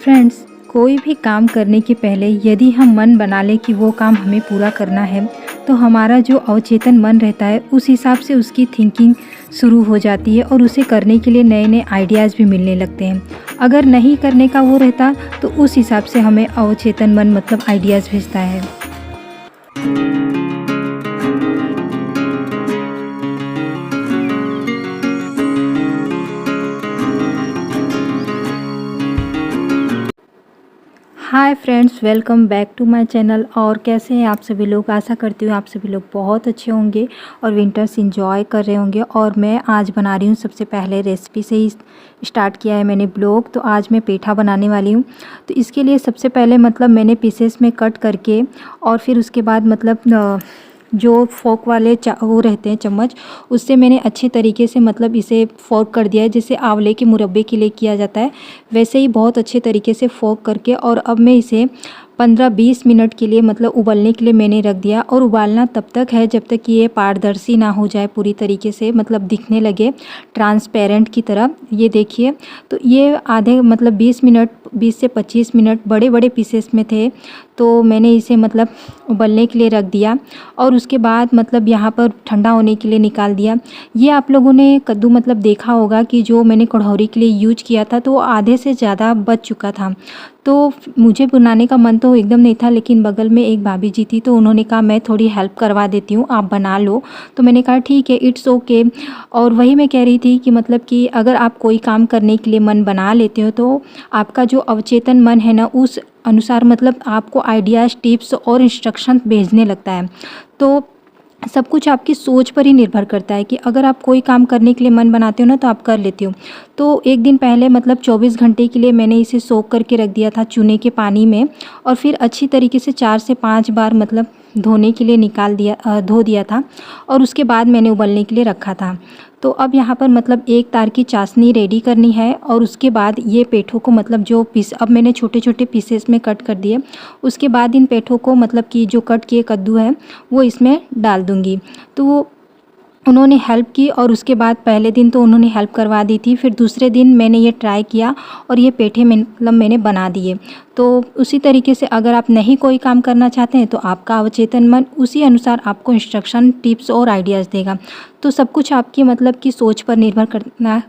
Friends, कोई भी काम करने के पहले यदि हम मन बना लें कि वो काम हमें पूरा करना है, तो हमारा जो अवचेतन मन रहता है उस हिसाब से उसकी थिंकिंग शुरू हो जाती है और उसे करने के लिए नए नए आइडियाज़ भी मिलने लगते हैं। अगर नहीं करने का वो रहता तो उस हिसाब से हमें अवचेतन मन मतलब आइडियाज़ भेजता है। Hi friends, welcome back to my channel. और कैसे हैं आप सभी लोग? आशा करती हूँ आप सभी लोग बहुत अच्छे होंगे और विंटर्स एंजॉय कर रहे होंगे। और मैं आज बना रही हूँ, सबसे पहले रेसिपी से ही स्टार्ट किया है मैंने ब्लॉग। तो आज मैं पेठा बनाने वाली हूँ। तो इसके लिए सबसे पहले मतलब मैंने पीसेस में कट करके और फिर उसके बाद मतलब जो फोक वाले वो रहते हैं चम्मच, उससे मैंने अच्छे तरीके से मतलब इसे फोक कर दिया है, जैसे आंवले के मुरब्बे के लिए किया जाता है वैसे ही बहुत अच्छे तरीके से फोक करके। और अब मैं इसे 15-20 मिनट के लिए मतलब उबलने के लिए मैंने रख दिया। और उबालना तब तक है जब तक कि ये पारदर्शी ना हो जाए पूरी तरीके से, मतलब दिखने लगे ट्रांसपेरेंट की तरह। ये देखिए, तो ये आधे मतलब 20 से 25 मिनट बड़े बड़े पीसेस में थे, तो मैंने इसे मतलब उबलने के लिए रख दिया। और उसके बाद मतलब यहाँ पर ठंडा होने के लिए निकाल दिया। ये आप लोगों ने कद्दू मतलब देखा होगा कि जो मैंने कढ़ौरी के लिए यूज किया था तो वो आधे से ज़्यादा बच चुका था। तो मुझे बनाने का मन तो एकदम नहीं था, लेकिन बगल में एक भाभी जी थी तो उन्होंने कहा मैं थोड़ी हेल्प करवा देती हूँ, आप बना लो। तो मैंने कहा ठीक है, इट्स ओके। और वही मैं कह रही थी कि मतलब कि अगर आप कोई काम करने के लिए मन बना लेते हो तो आपका जो अवचेतन मन है ना, उस अनुसार मतलब आपको आइडियाज़, टिप्स और इंस्ट्रक्शन भेजने लगता है। तो सब कुछ आपकी सोच पर ही निर्भर करता है कि अगर आप कोई काम करने के लिए मन बनाते हो ना तो आप कर लेते हो। तो एक दिन पहले मतलब 24 घंटे के लिए मैंने इसे सोख करके रख दिया था चूने के पानी में। और फिर अच्छी तरीके से 4 से 5 बार मतलब धोने के लिए धो दिया था। और उसके बाद मैंने उबलने के लिए रखा था। तो अब यहाँ पर मतलब एक तार की चाशनी रेडी करनी है। और उसके बाद ये पेठों को मतलब जो पीस अब मैंने छोटे छोटे पीसेस में कट कर दिए, उसके बाद इन पेठों को मतलब कि जो कट किए कद्दू है वो इसमें डाल दूँगी। तो उन्होंने हेल्प की और उसके बाद पहले दिन तो उन्होंने हेल्प करवा दी थी, फिर दूसरे दिन मैंने ये ट्राई किया और ये पेठे में मतलब मैंने बना दिए। तो उसी तरीके से अगर आप नहीं कोई काम करना चाहते हैं तो आपका अवचेतन मन उसी अनुसार आपको इंस्ट्रक्शन, टिप्स और आइडियाज़ देगा। तो सब कुछ आपकी मतलब कि सोच पर निर्भर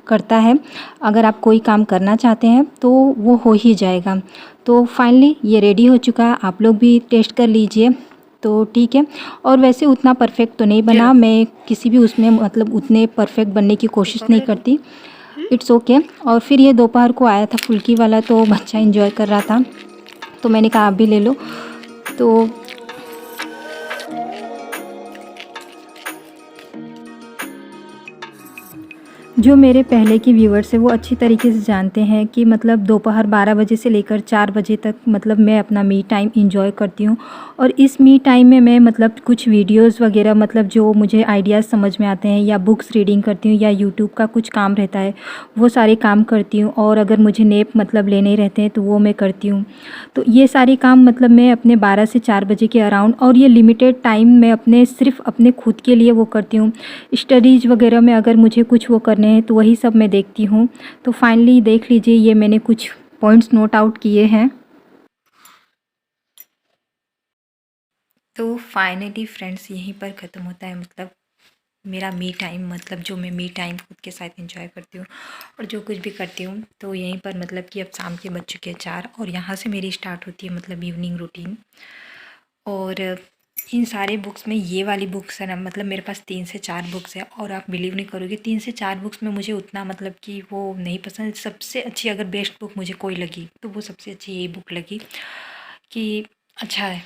करता है। अगर आप कोई काम करना चाहते हैं तो वो हो ही जाएगा। तो फाइनली ये रेडी हो चुका है, आप लोग भी टेस्ट कर लीजिए। तो ठीक है। और वैसे उतना परफेक्ट तो नहीं बना, मैं किसी भी उसमें मतलब उतने परफेक्ट बनने की कोशिश नहीं करती। It's okay. और फिर ये दोपहर को आया था फुल्की वाला, तो बच्चा एंजॉय कर रहा था तो मैंने कहा आप भी ले लो। तो जो मेरे पहले के व्यूअर्स हैं वो अच्छी तरीके से जानते हैं कि मतलब दोपहर 12 बजे से लेकर 4 बजे तक मतलब मैं अपना मी टाइम एंजॉय करती हूँ। और इस मी टाइम में मैं मतलब कुछ वीडियोस वगैरह मतलब जो मुझे आइडियाज़ समझ में आते हैं, या बुक्स रीडिंग करती हूँ, या यूट्यूब का कुछ काम रहता है वो सारे काम करती हूँ। और अगर मुझे नैप मतलब लेने रहते हैं तो वो मैं करती हूँ। तो ये सारे काम मतलब मैं अपने 12 से 4 बजे के अराउंड, और ये लिमिटेड टाइम मैं अपने सिर्फ अपने खुद के लिए वो करती हूँ। स्टडीज़ वगैरह में अगर मुझे कुछ वो करने हैं तो वही सब मैं देखती हूँ। तो फाइनली देख लीजिए, ये मैंने कुछ पॉइंट्स नोट आउट किए हैं। तो फाइनली फ्रेंड्स यहीं पर ख़त्म होता है मतलब मेरा मी टाइम, मतलब जो मैं मी टाइम खुद के साथ एंजॉय करती हूँ और जो कुछ भी करती हूँ। तो यहीं पर मतलब कि अब शाम के बज चुके हैं 4 और यहाँ से मेरी स्टार्ट होती है मतलब इवनिंग रूटीन। और इन सारे बुक्स में ये वाली बुक्स है ना, मतलब मेरे पास 3 से 4 बुक्स है। और आप बिलीव नहीं करोगे, 3 से 4 बुक्स में मुझे उतना मतलब कि वो नहीं पसंद। सबसे अच्छी अगर बेस्ट बुक मुझे कोई लगी तो वो सबसे अच्छी यही बुक लगी कि अच्छा है।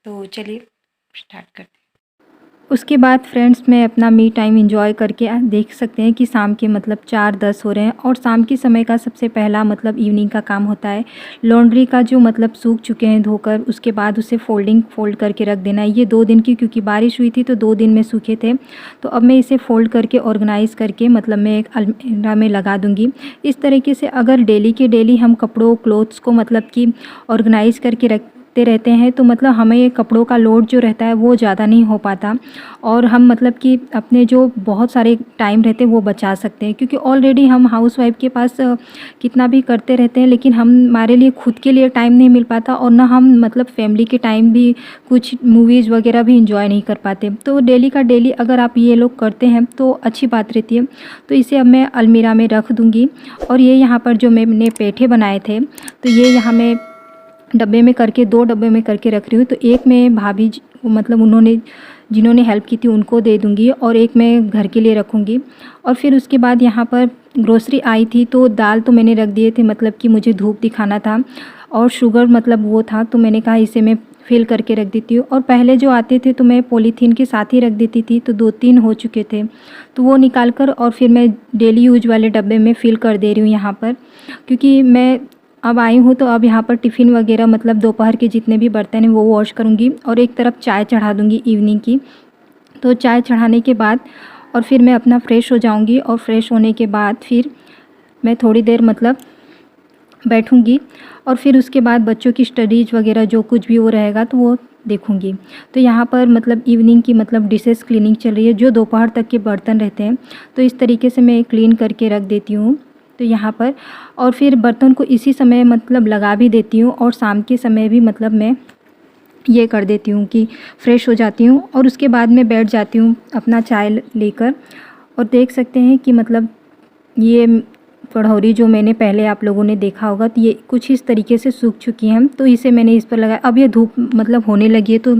तो चलिए स्टार्ट करते हैं। उसके बाद फ्रेंड्स मैं अपना मी टाइम एंजॉय करके देख सकते हैं कि शाम के मतलब 4:10 हो रहे हैं। और शाम के समय का सबसे पहला मतलब इवनिंग का काम होता है लॉन्ड्री का, जो मतलब सूख चुके हैं धोकर, उसके बाद उसे फोल्ड करके रख देना है। ये 2 दिन की, क्योंकि बारिश हुई थी तो 2 दिन में सूखे थे। तो अब मैं इसे फोल्ड करके ऑर्गेनाइज़ करके मतलब मैं एक अलमीरा में लगा दूँगी। इस तरीके से अगर डेली के डेली हम कपड़ों, क्लोथ्स को मतलब कि ऑर्गेनाइज़ करके रखते रहते हैं तो मतलब हमें ये कपड़ों का लोड जो रहता है वो ज़्यादा नहीं हो पाता और हम मतलब कि अपने जो बहुत सारे टाइम रहते हैं वो बचा सकते हैं, क्योंकि ऑलरेडी हम हाउसवाइफ के पास कितना भी करते रहते हैं लेकिन हमारे लिए खुद के लिए टाइम नहीं मिल पाता और ना हम मतलब फैमिली के टाइम भी कुछ मूवीज़ वगैरह भी इंजॉय नहीं कर पाते। तो डेली का डेली अगर आप ये लोग करते हैं तो अच्छी बात रहती है। तो इसे अब मैं अलमीरा में रख दूँगी। और ये यहाँ पर जो मैंने पेठे बनाए थे तो ये यहाँ मैं डब्बे में करके 2 डब्बे में करके रख रही हूँ। तो एक मैं भाभी मतलब उन्होंने जिन्होंने हेल्प की थी उनको दे दूँगी और एक मैं घर के लिए रखूँगी। और फिर उसके बाद यहाँ पर ग्रोसरी आई थी तो दाल तो मैंने रख दिए थे, मतलब कि मुझे धूप दिखाना था और शुगर मतलब वो था तो मैंने कहा इसे मैं फिल करके रख देती हूँ। और पहले जो आते थे तो मैं पॉलीथीन के साथ ही रख देती थी, तो 2-3 हो चुके थे तो वो निकाल कर और फिर मैं डेली यूज वाले डब्बे में फिल कर दे रही हूँ यहाँ पर, क्योंकि मैं अब आई हूँ तो अब यहाँ पर टिफ़िन वगैरह मतलब दोपहर के जितने भी बर्तन हैं वो वॉश करूँगी और एक तरफ चाय चढ़ा दूँगी इवनिंग की। तो चाय चढ़ाने के बाद और फिर मैं अपना फ़्रेश हो जाऊँगी और फ़्रेश होने के बाद फिर मैं थोड़ी देर मतलब बैठूँगी और फिर उसके बाद बच्चों की स्टडीज़ वगैरह जो कुछ भी वो रहेगा तो वो देखूँगी। तो यहाँ पर मतलब इवनिंग की मतलब डिशेस क्लीनिंग चल रही है, जो दोपहर तक के बर्तन रहते हैं तो इस तरीके से मैं क्लीन करके रख देती हूँ। तो यहाँ पर और फिर बर्तन को इसी समय मतलब लगा भी देती हूँ और शाम के समय भी मतलब मैं ये कर देती हूँ कि फ़्रेश हो जाती हूँ और उसके बाद मैं बैठ जाती हूँ अपना चाय लेकर। और देख सकते हैं कि मतलब ये कढ़ौरी जो मैंने पहले आप लोगों ने देखा होगा तो ये कुछ इस तरीके से सूख चुकी हैं, तो इसे मैंने इस पर लगाया। अब ये धूप मतलब होने लगी है तो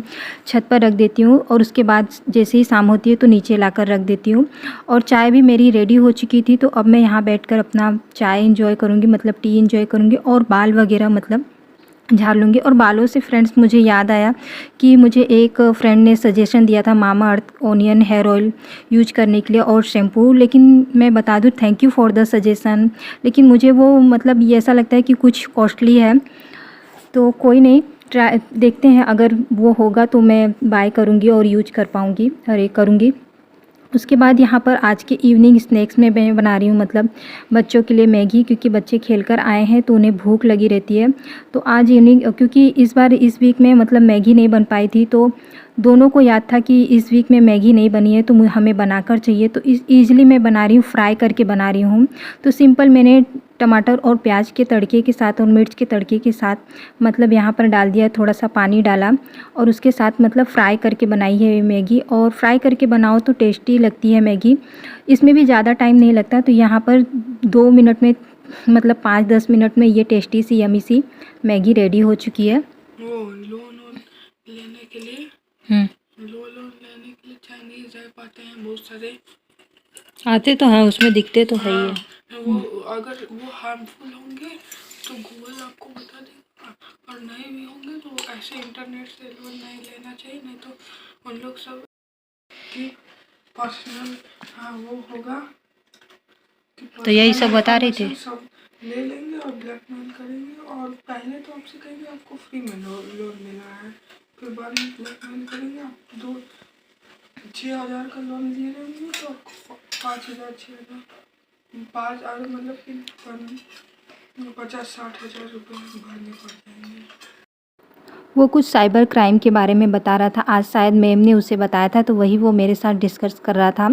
छत पर रख देती हूँ और उसके बाद जैसे ही शाम होती है तो नीचे लाकर रख देती हूँ। और चाय भी मेरी रेडी हो चुकी थी तो अब मैं यहाँ बैठकर अपना चाय इंजॉय करूँगी, मतलब टी इंजॉय करूँगी और बाल वगैरह मतलब झाड़ लूँगी। और बालों से फ्रेंड्स मुझे याद आया कि मुझे एक फ्रेंड ने सजेशन दिया था मामा अर्थ ओनियन हेयर ऑयल यूज करने के लिए और शैम्पू, लेकिन मैं बता दूँ thank you for the suggestion, लेकिन मुझे वो मतलब ये ऐसा लगता है कि कुछ कॉस्टली है। तो कोई नहीं, ट्राई देखते हैं, अगर वो होगा तो मैं बाय करूँगी और यूज कर पाऊँगी और ये करूँगी। उसके बाद यहाँ पर आज के इवनिंग स्नैक्स में मैं बना रही हूँ मतलब बच्चों के लिए मैगी, क्योंकि बच्चे खेलकर आए हैं तो उन्हें भूख लगी रहती है। तो आज इवनिंग, क्योंकि इस बार इस वीक में मतलब मैगी नहीं बन पाई थी तो दोनों को याद था कि इस वीक में मैगी नहीं बनी है तो हमें बनाकर चाहिए, तो ईज़िली मैं बना रही हूँ, फ्राई करके बना रही हूँ। तो सिंपल मैंने टमाटर और प्याज के तड़के के साथ और मिर्च के तड़के के साथ मतलब यहाँ पर डाल दिया, थोड़ा सा पानी डाला और उसके साथ मतलब फ्राई करके बनाई है ये मैगी। और फ्राई करके बनाओ तो टेस्टी लगती है मैगी, इसमें भी ज़्यादा टाइम नहीं लगता। तो यहाँ पर 2 मिनट में मतलब 5-10 मिनट में ये टेस्टी सी यमी सी मैगी रेडी हो चुकी है। लोन लेने के लिए चाइनीज ऐप आते हैं बहुत सारे, आते तो हैं, उसमें दिखते तो है ही है। वो अगर वो हार्मफुल होंगे तो गूगल आपको बता देगा और नहीं भी होंगे तो ऐसे इंटरनेट से लोन नहीं लेना चाहिए, नहीं तो उन लोग सब की पर्सनल वो होगा। तो यही सब बता रहे थे, सब ले लेंगे और ब्लैकमेल करेंगे और पहले तो आपसे कहेंगे आपको फ्री में लोन लेना है, फिर बाद में ब्लैकमेल करेंगे। आप 6,000 का लोन लिए रहेंगे तो आपको 5,000 6,000 5 और मतलब कि 50-60 हज़ार रुपये भरने पड़ जाएंगे। वो कुछ साइबर क्राइम के बारे में बता रहा था, आज शायद मैम ने उसे बताया था तो वही वो मेरे साथ डिस्कस कर रहा था।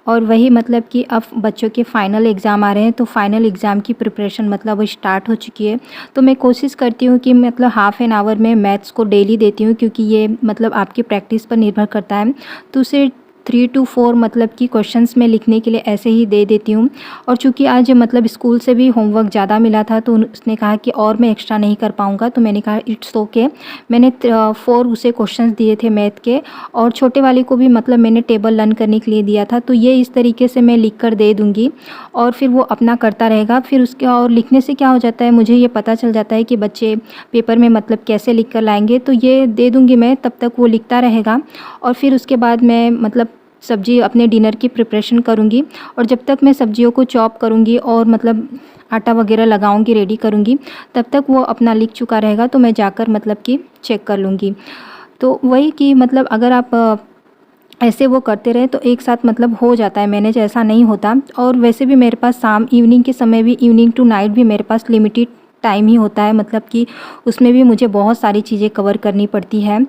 और वही मतलब कि अब बच्चों के फ़ाइनल एग्ज़ाम आ रहे हैं तो फ़ाइनल एग्ज़ाम की प्रिपरेशन मतलब वो स्टार्ट हो चुकी है। तो मैं कोशिश करती हूँ कि मतलब हाफ़ एन आवर में मैथ्स को डेली देती हूँ, क्योंकि ये मतलब आपकी प्रैक्टिस पर निर्भर करता है। तो उसे 3 to 4 मतलब कि क्वेश्चंस में लिखने के लिए ऐसे ही दे देती हूँ। और चूँकि आज मतलब स्कूल से भी होमवर्क ज़्यादा मिला था तो उसने कहा कि और मैं एक्स्ट्रा नहीं कर पाऊँगा, तो मैंने कहा इट्स ओके। मैंने 4 उसे क्वेश्चंस दिए थे मैथ के और छोटे वाले को भी मतलब मैंने टेबल लर्न करने के लिए दिया था। तो ये इस तरीके से मैं लिख कर दे दूँगी और फिर वो अपना करता रहेगा। फिर उसके और लिखने से क्या हो जाता है, मुझे ये पता चल जाता है कि बच्चे पेपर में मतलब कैसे लिख कर लाएंगे। तो ये दे दूँगी मैं, तब तक वो लिखता रहेगा और फिर उसके बाद मैं मतलब सब्ज़ी अपने डिनर की प्रिपरेशन करूँगी। और जब तक मैं सब्जियों को चॉप करूँगी और मतलब आटा वगैरह लगाऊँगी, रेडी करूँगी, तब तक वो अपना लिख चुका रहेगा तो मैं जाकर मतलब कि चेक कर लूँगी। तो वही कि मतलब अगर आप ऐसे वो करते रहे तो एक साथ मतलब हो जाता है मैनेज, ऐसा नहीं होता। और वैसे भी मेरे पास शाम इवनिंग के समय भी, इवनिंग टू नाइट भी मेरे पास लिमिटेड टाइम ही होता है, मतलब कि उसमें भी मुझे बहुत सारी चीज़ें कवर करनी पड़ती है।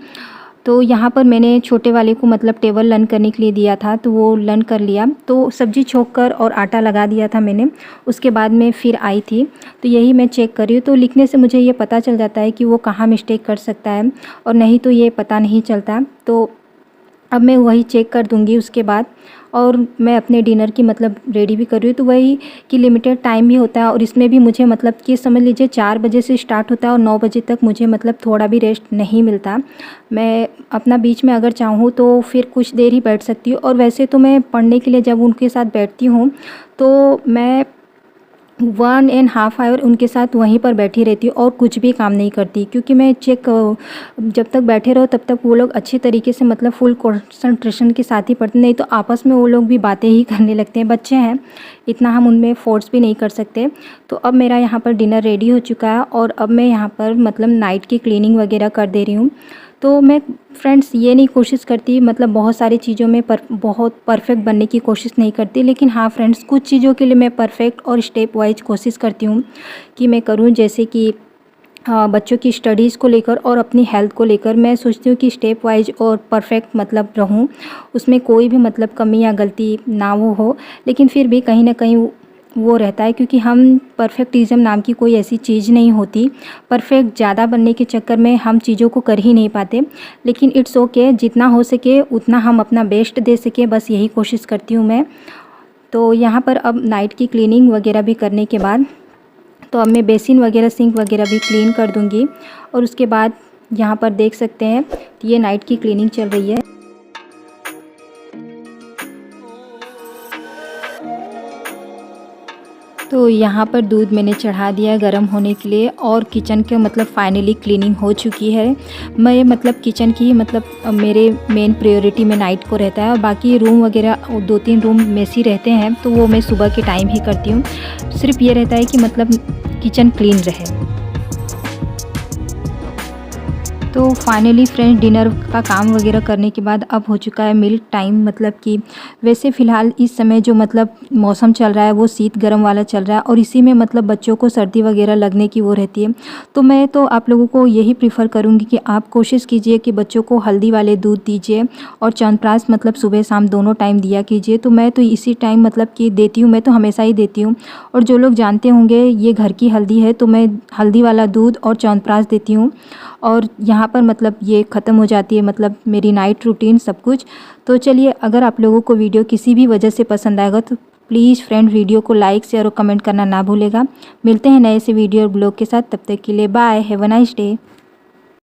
तो यहाँ पर मैंने छोटे वाले को मतलब टेबल लर्न करने के लिए दिया था, तो वो लर्न कर लिया। तो सब्ज़ी छोक कर और आटा लगा दिया था मैंने, उसके बाद में फिर आई थी। तो यही मैं चेक कर रही हूँ। तो लिखने से मुझे ये पता चल जाता है कि वो कहाँ मिस्टेक कर सकता है, और नहीं तो ये पता नहीं चलता। तो अब मैं वही चेक कर दूँगी उसके बाद। और मैं अपने डिनर की मतलब रेडी भी कर रही हूँ। तो वही कि लिमिटेड टाइम भी होता है, और इसमें भी मुझे मतलब कि समझ लीजिए 4 बजे से स्टार्ट होता है और 9 बजे तक मुझे मतलब थोड़ा भी रेस्ट नहीं मिलता। मैं अपना बीच में अगर चाहूँ तो फिर कुछ देर ही बैठ सकती हूँ, और वैसे तो मैं पढ़ने के लिए जब उनके साथ बैठती हूँ तो मैं 1.5 आवर उनके साथ वहीं पर बैठी रहती हूँ और कुछ भी काम नहीं करती, क्योंकि मैं चेक जब तक बैठे रहो तब तक वो लोग अच्छी तरीके से मतलब फुल कंसंट्रेशन के साथ ही पढ़ते, नहीं तो आपस में वो लोग भी बातें ही करने लगते हैं। बच्चे हैं, इतना हम उनमें फोर्स भी नहीं कर सकते। तो अब मेरा यहाँ पर डिनर रेडी हो चुका है, और अब मैं यहाँ पर मतलब नाइट की क्लीनिंग वगैरह कर दे रही हूँ। तो मैं फ्रेंड्स ये नहीं कोशिश करती मतलब बहुत सारी चीज़ों में बहुत परफेक्ट बनने की कोशिश नहीं करती, लेकिन हाँ फ्रेंड्स, कुछ चीज़ों के लिए मैं परफेक्ट और स्टेप वाइज कोशिश करती हूँ कि मैं करूँ। जैसे कि बच्चों की स्टडीज़ को लेकर और अपनी हेल्थ को लेकर मैं सोचती हूँ कि स्टेप वाइज और परफेक्ट मतलब रहूँ, उसमें कोई भी मतलब कमी या गलती ना वो हो। लेकिन फिर भी कहीं ना कहीं वो रहता है, क्योंकि हम परफेक्टिज़म नाम की कोई ऐसी चीज़ नहीं होती। परफेक्ट ज़्यादा बनने के चक्कर में हम चीज़ों को कर ही नहीं पाते। लेकिन इट्स ओके, जितना हो सके उतना हम अपना बेस्ट दे सके, बस यही कोशिश करती हूँ मैं। तो यहाँ पर अब नाइट की क्लीनिंग वगैरह भी करने के बाद तो अब मैं बेसिन वगैरह सिंक वगैरह भी क्लीन कर दूँगी। और उसके बाद यहाँ पर देख सकते हैं ये नाइट की क्लीनिंग चल रही है। तो यहाँ पर दूध मैंने चढ़ा दिया है गर्म होने के लिए, और किचन के मतलब फाइनली क्लीनिंग हो चुकी है। मैं मतलब किचन की मतलब मेरे मेन प्रायोरिटी में नाइट को रहता है, और बाकी रूम वगैरह 2-3 रूम मेसी रहते हैं, तो वो मैं सुबह के टाइम ही करती हूँ। सिर्फ ये रहता है कि मतलब किचन क्लीन रहे। तो फाइनली फ्रेंड्स, डिनर का काम वगैरह करने के बाद अब हो चुका है मिल्क टाइम। मतलब कि वैसे फ़िलहाल इस समय जो मतलब मौसम चल रहा है वो शीत गर्म वाला चल रहा है, और इसी में मतलब बच्चों को सर्दी वगैरह लगने की वो रहती है। तो मैं तो आप लोगों को यही प्रीफर करूँगी कि आप कोशिश कीजिए कि बच्चों को हल्दी वाले दूध दीजिए, और च्यवनप्राश मतलब सुबह शाम दोनों टाइम दिया कीजिए। तो मैं तो इसी टाइम मतलब कि देती हूँ, मैं तो हमेशा ही देती हूँ। और जो लोग जानते होंगे ये घर की हल्दी है, तो मैं हल्दी वाला दूध और च्यवनप्राश देती हूँ। और यहाँ पर मतलब ये ख़त्म हो जाती है मतलब मेरी नाइट रूटीन सब कुछ। तो चलिए, अगर आप लोगों को वीडियो किसी भी वजह से पसंद आएगा तो प्लीज़ फ्रेंड वीडियो को लाइक शेयर और कमेंट करना ना भूलेगा। मिलते हैं नए से वीडियो और ब्लॉग के साथ, तब तक के लिए bye, have a nice day.